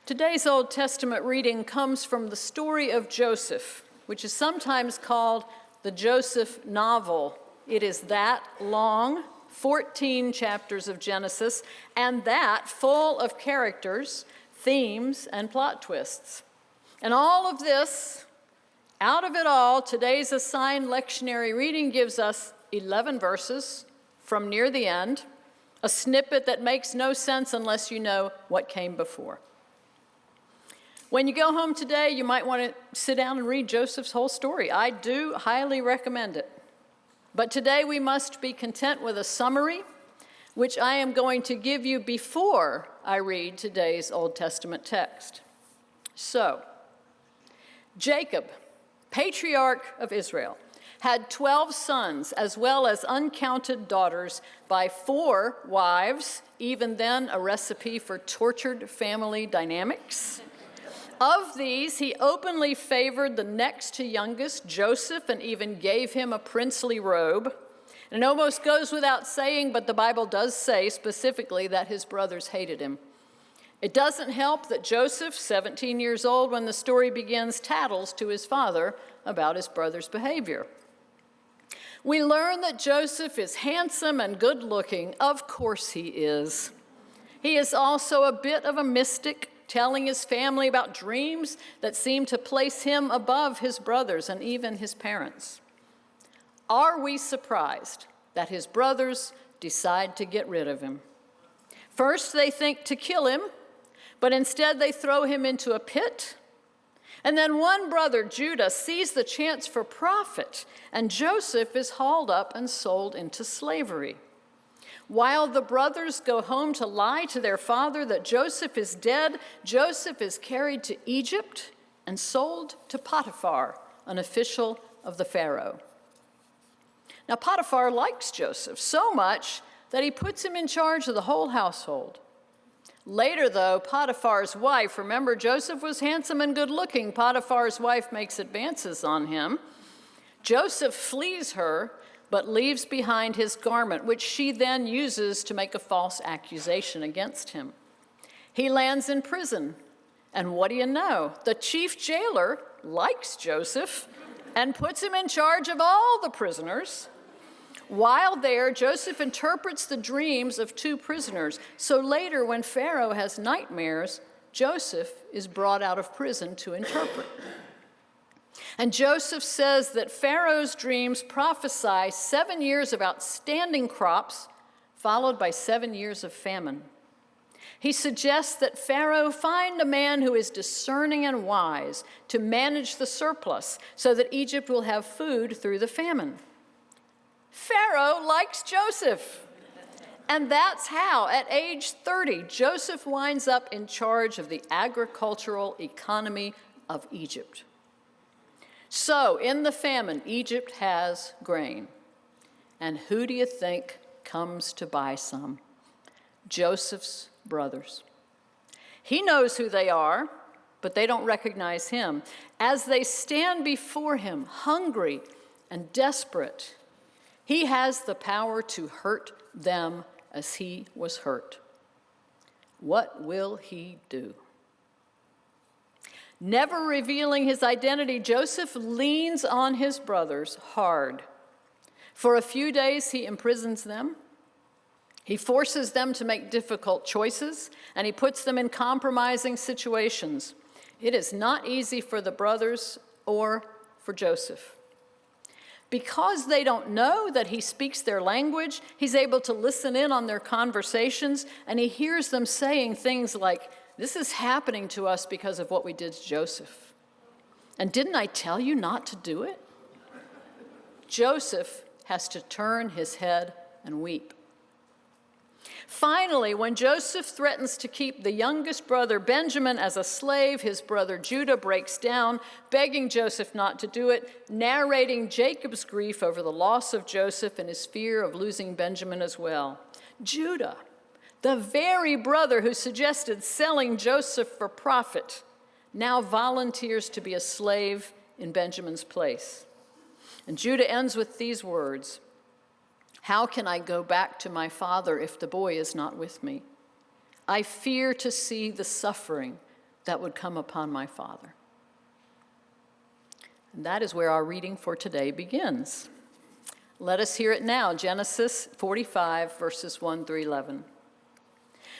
Today's Old Testament reading comes from the story of Joseph, which is sometimes called the Joseph novel. It is that long, 14 chapters of Genesis, and that full of characters, themes, and plot twists. And all of this, out of it all, today's assigned lectionary reading gives us 11 verses from near the end, a snippet that makes no sense unless you know what came before. When you go home today, you might want to sit down and read Joseph's whole story. I do highly recommend it. But today we must be content with a summary, which I am going to give you before I read today's Old Testament text. So, Jacob, patriarch of Israel, had 12 sons as well as uncounted daughters by 4 wives, even then a recipe for tortured family dynamics. Of these, he openly favored the next to youngest, Joseph, and even gave him a princely robe. And it almost goes without saying, but the Bible does say specifically that his brothers hated him. It doesn't help that Joseph, 17 years old when the story begins, tattles to his father about his brother's behavior. We learn that Joseph is handsome and good-looking. Of course he is. He is also a bit of a mystic, telling his family about dreams that seem to place him above his brothers and even his parents. Are we surprised that his brothers decide to get rid of him? First, they think to kill him, but instead they throw him into a pit. And then one brother, Judah, sees the chance for profit, and Joseph is hauled up and sold into slavery. While the brothers go home to lie to their father that Joseph is dead, Joseph is carried to Egypt and sold to Potiphar, an official of the Pharaoh. Now, Potiphar likes Joseph so much that he puts him in charge of the whole household. Later, though, Potiphar's wife, remember Joseph was handsome and good-looking, Potiphar's wife makes advances on him. Joseph flees her, but leaves behind his garment, which she then uses to make a false accusation against him. He lands in prison, and what do you know? The chief jailer likes Joseph and puts him in charge of all the prisoners. While there, Joseph interprets the dreams of 2 prisoners, so later when Pharaoh has nightmares, Joseph is brought out of prison to interpret. And Joseph says that Pharaoh's dreams prophesy 7 years of outstanding crops, followed by 7 years of famine. He suggests that Pharaoh find a man who is discerning and wise to manage the surplus so that Egypt will have food through the famine. Pharaoh likes Joseph. And that's how, at age 30, Joseph winds up in charge of the agricultural economy of Egypt. So, in the famine, Egypt has grain. And who do you think comes to buy some? Joseph's brothers. He knows who they are, but they don't recognize him. As they stand before him, hungry and desperate, he has the power to hurt them as he was hurt. What will he do? Never revealing his identity, Joseph leans on his brothers hard. For a few days, he imprisons them. He forces them to make difficult choices, and he puts them in compromising situations. It is not easy for the brothers or for Joseph. Because they don't know that he speaks their language, he's able to listen in on their conversations, and he hears them saying things like, "This is happening to us because of what we did to Joseph. And didn't I tell you not to do it?" Joseph has to turn his head and weep. Finally, when Joseph threatens to keep the youngest brother Benjamin as a slave, his brother Judah breaks down, begging Joseph not to do it, narrating Jacob's grief over the loss of Joseph and his fear of losing Benjamin as well. Judah, the very brother who suggested selling Joseph for profit, now volunteers to be a slave in Benjamin's place. And Judah ends with these words, "How can I go back to my father if the boy is not with me? I fear to see the suffering that would come upon my father. And that is where our reading for today begins. Let us hear it now, Genesis 45, verses 1 through 11.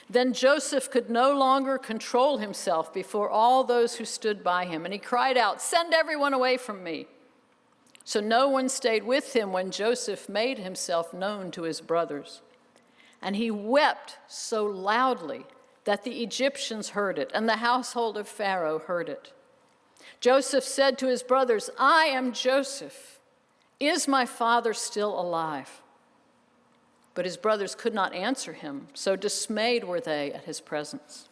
Then Joseph could no longer control himself before all those who stood by him, and he cried out, "Send everyone away from me." So no one stayed with him when Joseph made himself known to his brothers. And he wept so loudly that the Egyptians heard it, and the household of Pharaoh heard it. Joseph said to his brothers, "I am Joseph. Is my father still alive?" But his brothers could not answer him, so dismayed were they at his presence.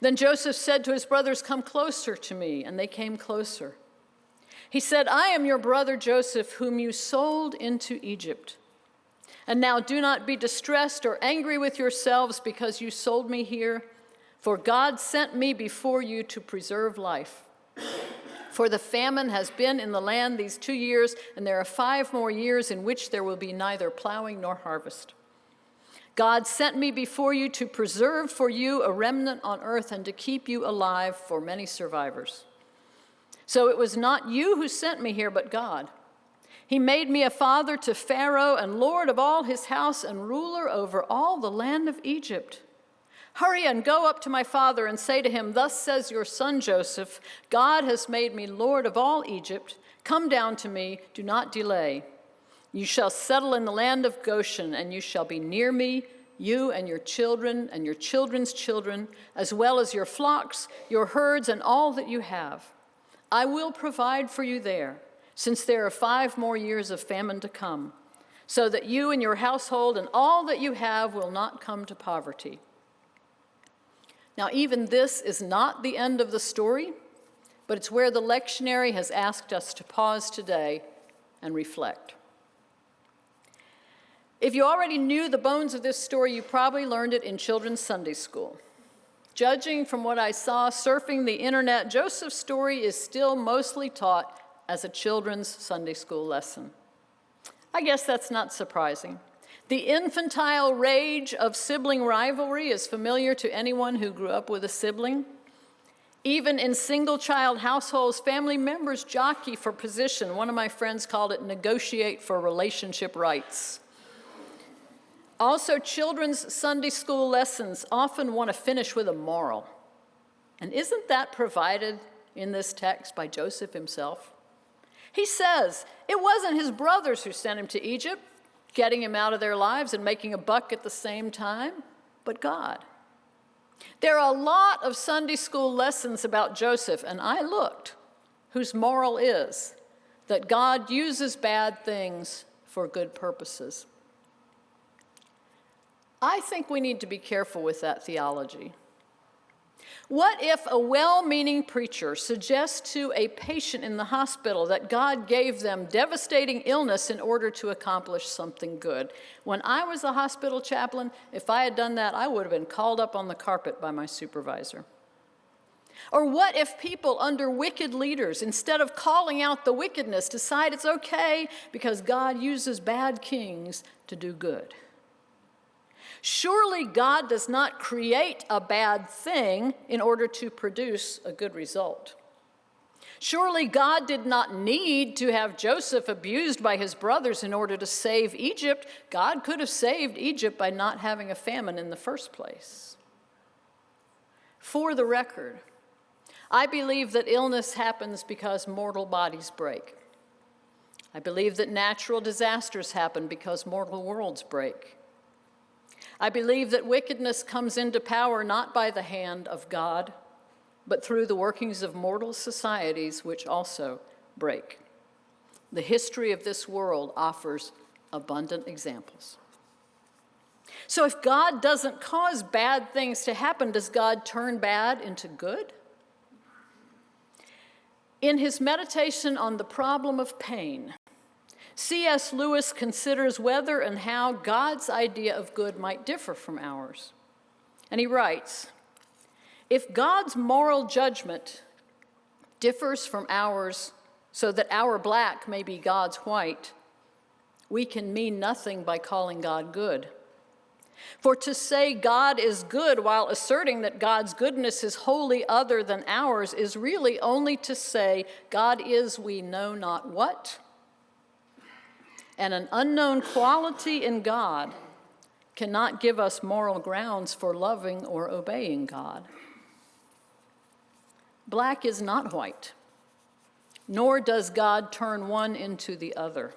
Then Joseph said to his brothers, "Come closer to me," and they came closer. He said, "I am your brother Joseph, whom you sold into Egypt. And now do not be distressed or angry with yourselves because you sold me here, for God sent me before you to preserve life. For the famine has been in the land these 2 years, and there are 5 more years in which there will be neither plowing nor harvest. God sent me before you to preserve for you a remnant on earth and to keep you alive for many survivors. So it was not you who sent me here, but God. He made me a father to Pharaoh and lord of all his house and ruler over all the land of Egypt. Hurry and go up to my father and say to him, 'Thus says your son Joseph, God has made me lord of all Egypt. Come down to me, do not delay. You shall settle in the land of Goshen, and you shall be near me, you and your children and your children's children, as well as your flocks, your herds, and all that you have. I will provide for you there, since there are 5 more years of famine to come, so that you and your household and all that you have will not come to poverty.'" Now, even this is not the end of the story, but it's where the lectionary has asked us to pause today and reflect. If you already knew the bones of this story, you probably learned it in children's Sunday school. Judging from what I saw surfing the internet, Joseph's story is still mostly taught as a children's Sunday school lesson. I guess that's not surprising. The infantile rage of sibling rivalry is familiar to anyone who grew up with a sibling. Even in single-child households, family members jockey for position. One of my friends called it negotiate for relationship rights. Also, children's Sunday school lessons often want to finish with a moral. And isn't that provided in this text by Joseph himself? He says it wasn't his brothers who sent him to Egypt, getting him out of their lives and making a buck at the same time, but God. There are a lot of Sunday school lessons about Joseph, and I looked, whose moral is that God uses bad things for good purposes. I think we need to be careful with that theology. What if a well-meaning preacher suggests to a patient in the hospital that God gave them devastating illness in order to accomplish something good? When I was a hospital chaplain, if I had done that, I would have been called up on the carpet by my supervisor. Or what if people under wicked leaders, instead of calling out the wickedness, decide it's okay because God uses bad kings to do good? Surely God does not create a bad thing in order to produce a good result. Surely God did not need to have Joseph abused by his brothers in order to save Egypt. God could have saved Egypt by not having a famine in the first place. For the record, I believe that illness happens because mortal bodies break. I believe that natural disasters happen because mortal worlds break. I believe that wickedness comes into power not by the hand of God, but through the workings of mortal societies which also break. The history of this world offers abundant examples. So if God doesn't cause bad things to happen, does God turn bad into good? In his meditation on the problem of pain, C.S. Lewis considers whether and how God's idea of good might differ from ours. And he writes, "If God's moral judgment differs from ours so that our black may be God's white, we can mean nothing by calling God good. For to say God is good while asserting that God's goodness is wholly other than ours is really only to say God is we know not what, and an unknown quality in God cannot give us moral grounds for loving or obeying God. Black is not white, nor does God turn one into the other.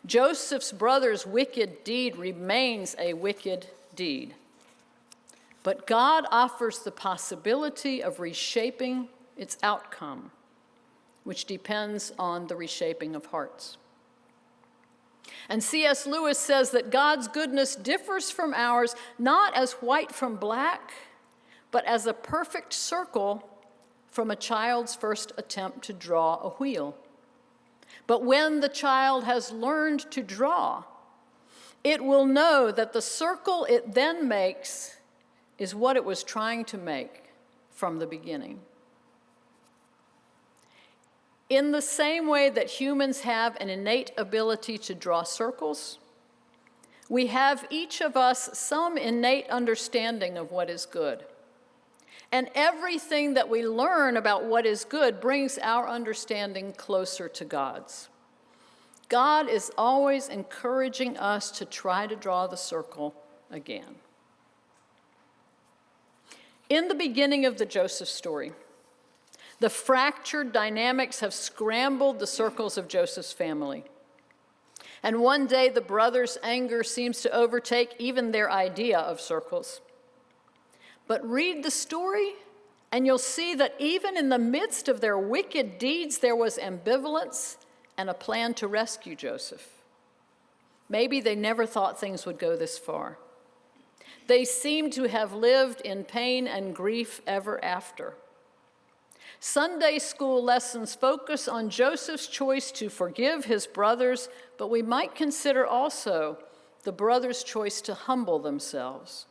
Joseph's brother's wicked deed remains a wicked deed. But God offers the possibility of reshaping its outcome, which depends on the reshaping of hearts. And C.S. Lewis says that God's goodness differs from ours not as white from black, but as a perfect circle from a child's first attempt to draw a wheel. But when the child has learned to draw, it will know that the circle it then makes is what it was trying to make from the beginning. In the same way that humans have an innate ability to draw circles, we have each of us some innate understanding of what is good. And everything that we learn about what is good brings our understanding closer to God's. God is always encouraging us to try to draw the circle again. In the beginning of the Joseph story, the fractured dynamics have scrambled the circles of Joseph's family. And one day the brothers' anger seems to overtake even their idea of circles. But read the story, and you'll see that even in the midst of their wicked deeds, there was ambivalence and a plan to rescue Joseph. Maybe they never thought things would go this far. They seem to have lived in pain and grief ever after. Sunday school lessons focus on Joseph's choice to forgive his brothers, but we might consider also the brothers' choice to humble themselves.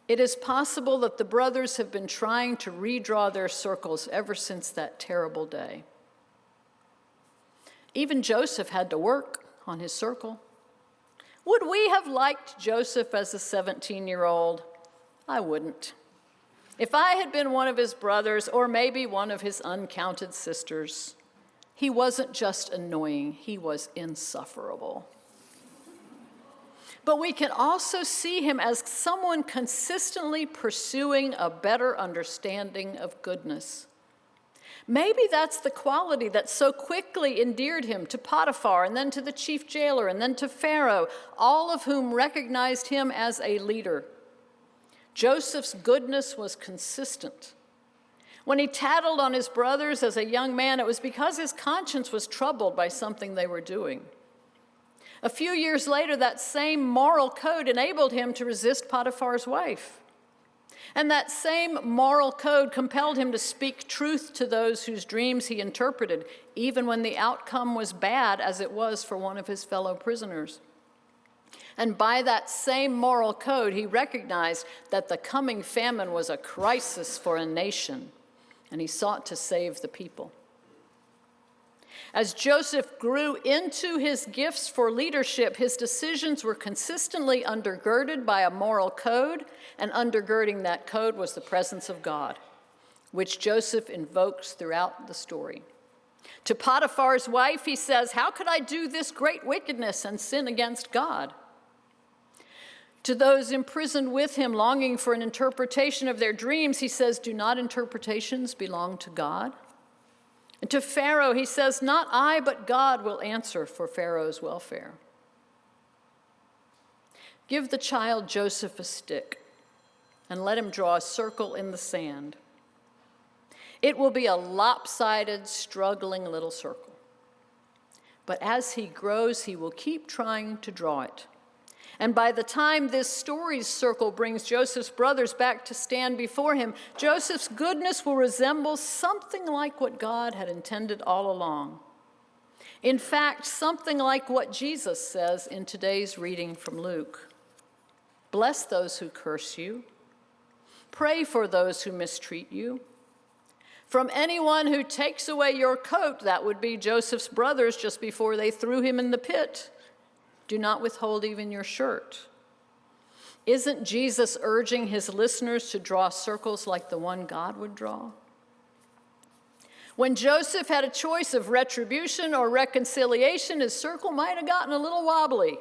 It is possible that the brothers have been trying to redraw their circles ever since that terrible day. Even Joseph had to work on his circle. Would we have liked Joseph as a 17-year-old? I wouldn't. If I had been one of his brothers, or maybe one of his uncounted sisters, he wasn't just annoying, he was insufferable. But we can also see him as someone consistently pursuing a better understanding of goodness. Maybe that's the quality that so quickly endeared him to Potiphar, and then to the chief jailer, and then to Pharaoh, all of whom recognized him as a leader. Joseph's goodness was consistent. When he tattled on his brothers as a young man, it was because his conscience was troubled by something they were doing. A few years later, that same moral code enabled him to resist Potiphar's wife. And that same moral code compelled him to speak truth to those whose dreams he interpreted, even when the outcome was bad, as it was for one of his fellow prisoners. And by that same moral code, he recognized that the coming famine was a crisis for a nation, and he sought to save the people. As Joseph grew into his gifts for leadership, his decisions were consistently undergirded by a moral code, and undergirding that code was the presence of God, which Joseph invokes throughout the story. To Potiphar's wife, he says, "How could I do this great wickedness and sin against God?" To those imprisoned with him, longing for an interpretation of their dreams, he says, "Do not interpretations belong to God?" And to Pharaoh, he says, "Not I, but God will answer for Pharaoh's welfare." Give the child Joseph a stick and let him draw a circle in the sand. It will be a lopsided, struggling little circle. But as he grows, he will keep trying to draw it. And by the time this story's circle brings Joseph's brothers back to stand before him, Joseph's goodness will resemble something like what God had intended all along. In fact, something like what Jesus says in today's reading from Luke. "Bless those who curse you. Pray for those who mistreat you. From anyone who takes away your coat," that would be Joseph's brothers just before they threw him in the pit, "do not withhold even your shirt. Isn't Jesus urging his listeners to draw circles like the one God would draw? When Joseph had a choice of retribution or reconciliation, his circle might have gotten a little wobbly.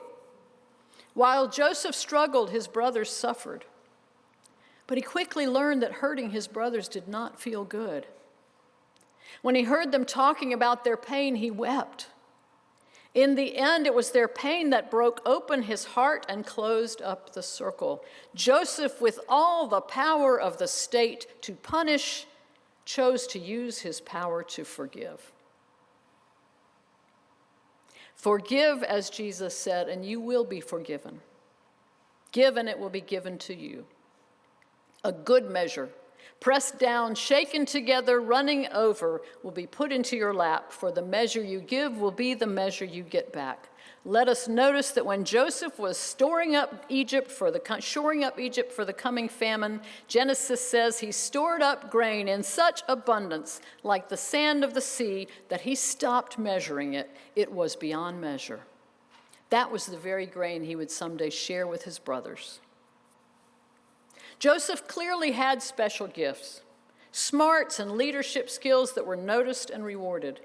While Joseph struggled, his brothers suffered. But he quickly learned that hurting his brothers did not feel good. When he heard them talking about their pain, he wept. In the end, it was their pain that broke open his heart and closed up the circle. Joseph, with all the power of the state to punish, chose to use his power to forgive. Forgive, as Jesus said, and you will be forgiven. Give, and it will be given to you. A good measure, pressed down, shaken together, running over, will be put into your lap, for the measure you give will be the measure you get back. Let us notice that when Joseph was shoring up Egypt for the coming famine, Genesis says he stored up grain in such abundance, like the sand of the sea, that he stopped measuring it. It was beyond measure. That was the very grain he would someday share with his brothers. Joseph clearly had special gifts, smarts and leadership skills that were noticed and rewarded.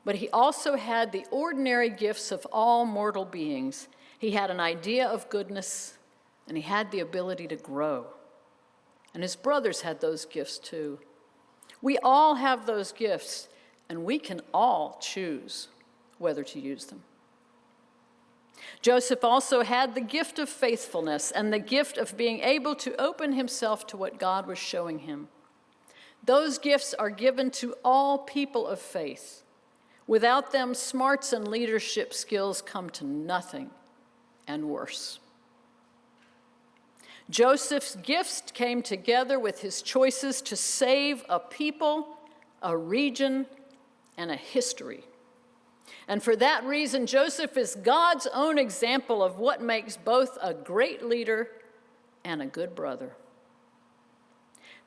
But he also had the ordinary gifts of all mortal beings. He had an idea of goodness, and he had the ability to grow. And his brothers had those gifts too. We all have those gifts, and we can all choose whether to use them. Joseph also had the gift of faithfulness and the gift of being able to open himself to what God was showing him. Those gifts are given to all people of faith. Without them, smarts and leadership skills come to nothing, and worse. Joseph's gifts came together with his choices to save a people, a region, and a history. And for that reason, Joseph is God's own example of what makes both a great leader and a good brother.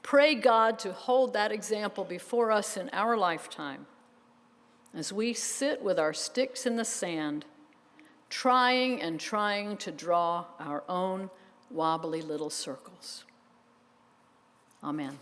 Pray God to hold that example before us in our lifetime as we sit with our sticks in the sand, trying to draw our own wobbly little circles. Amen.